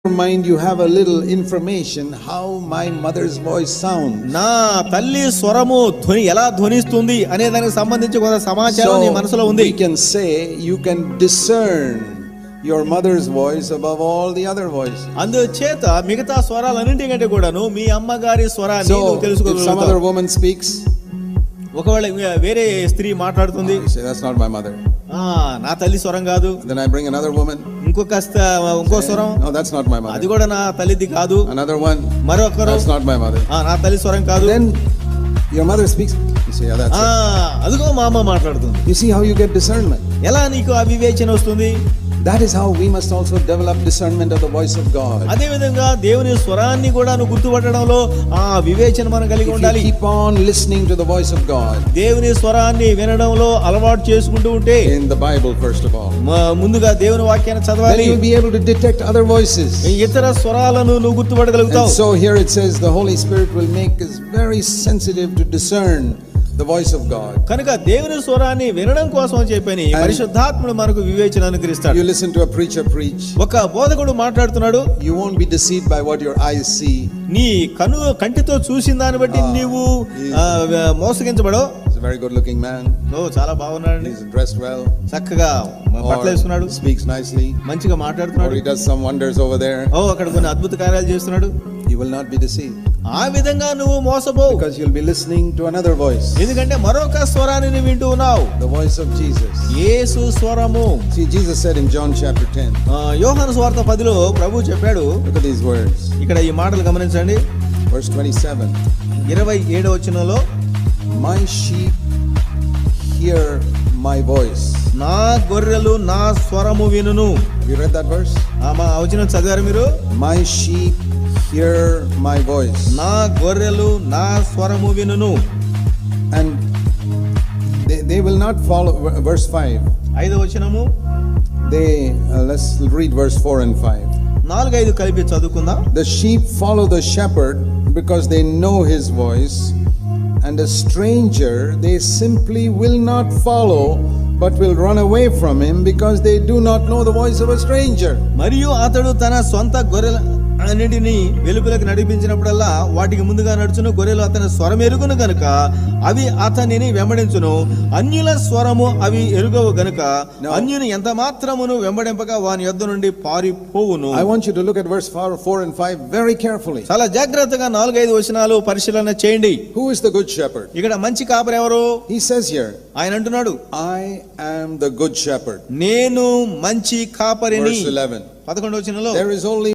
mind you have a little information how my mother's voice sounds. నా తల్లి స్వరము ధ్వని ఎలా ధ్వనిస్తుంది అనే దానికి సంబంధించి కొంత సమాచారం నీ మనసులో ఉంది. We can say you can discern your mother's voice above all the other voices. అందుచేత మిగతా స్వరాలన్నింటికంటే కూడాను మీ అమ్మగారి స్వరాన్ని నువ్వు If some తెలుసుకోగలుగుతావు. other woman speaks, ఒకవేళ వేరే స్త్రీ మాట్లాడుతుంది, you say that's not my mother. నా తల్లి స్వరం కాదు. Then I bring another woman. ఇంకో స్వరం, No, that's not my అది mother. కూడా నా తల్లిది కాదు. Another one, మరొకరు, that's not my mother. నా తల్లి స్వరం కాదు. Then your mother speaks. You say, yeah, that's it. అదిగో మా అమ్మ మాట్లాడుతుంది. You see how you get discernment. ఎలా నీకు ఆ వివేచన వస్తుంది? That is how we must also develop discernment of the voice of God. అదే విధంగా దేవుని స్వరాన్ని కూడా నువ్వు గుర్తుపట్టడంలో ఆ వివేచన మనం కలిగి If you ఉండాలి. keep on listening to the voice of God దేవుని స్వరాన్ని వినడంలో అలవాటు చేసుకుంటూ ఉంటే, in the Bible first of all, ముందుగా దేవుని వాక్యాన్ని then చదవాలి. you'll be able to detect other voices. ఇతర స్వరాలను నువ్వు And గుర్తుపట్టగలుగుతావు. so here it says the Holy Spirit will make us very sensitive to discern the voice of God. కనుక దేవుని స్వరాన్ని వినడం కోసం అని చెప్పని పరిశుద్ధాత్ముడు మనకు వివేచన అనుగ్రహిస్తాడు. You listen to a preacher preach, ఒక బోధకుడు మాట్లాడుతున్నాడు, you won't be deceived by what your eyes see. నీ కంటితో చూసిన దాన్ని బట్టి నీవు మోసగించబడవు. He's a very good looking man. చాలా బాగున్నాడు, He's dressed well, చక్కగా బట్టలు వేసుకున్నాడు, speaks nicely, మంచిగా or మాట్లాడుతున్నాడు, he does some wonders over there. అక్కడ కొన్ని అద్భుత కార్యాలు చేస్తున్నాడు. You will not be deceived ఆ విధంగా నువ్వు మోసపోవు. because you'll be listening to another voice, ఎందుకంటే మరొక స్వరాన్ని నువ్వు వింటూ ఉన్నావు, the voice of Jesus. యేసు స్వరము. See, Jesus said in John chapter 10, యోహాను సువార్త 10లో ప్రభు చెప్పాడు. look at these words, ఇక్కడ ఈ మాటలు గమనించండి. verse 27, 27వ వచనంలో, my sheep hear my voice. నా గొర్రెలు నా స్వరము వినును. Have you read that verse? మా వచనం చదివారు మీరు? My sheep hear my voice. నా గొర్రెలు నా స్వరము వినును. And they will not follow, verse 5, 5వ వచనము, they let's read verse 4 and 5. 4, 5 కలిపి చదువుకుందాం. The sheep follow the shepherd because they know his voice, and a stranger they simply will not follow, but will run away from him because they do not know the voice of a stranger. మరియు అతడు తన సొంత గొర్రెల అన్నిటిని వెలుపలకు నడిపించినప్పుడల్లా వాటికి ముందుగా నడుచును. గొర్రెలు అతని స్వరం ఎరుగును గనుక అవి అతనిని వెంబడించును. అన్యుల స్వరము అవి ఎరుగవు గనుక అన్యుని ఎంత మాత్రమును వెంబడింపగా వాని యొద్ద నుండి పారిపోవును. I want you to look at verse 4 and 5 very carefully. చాలా జాగ్రత్తగా 4, 5 వచనాలు పరిశీలన చేయండి. Who is the good shepherd? ఇక్కడ మంచి కాపరి ఎవరు? He says here, ఆయన అంటున్నాడు, I am the good shepherd. నేను మంచి కాపరిని. Verse 11, 11వ వచనంలో, there is only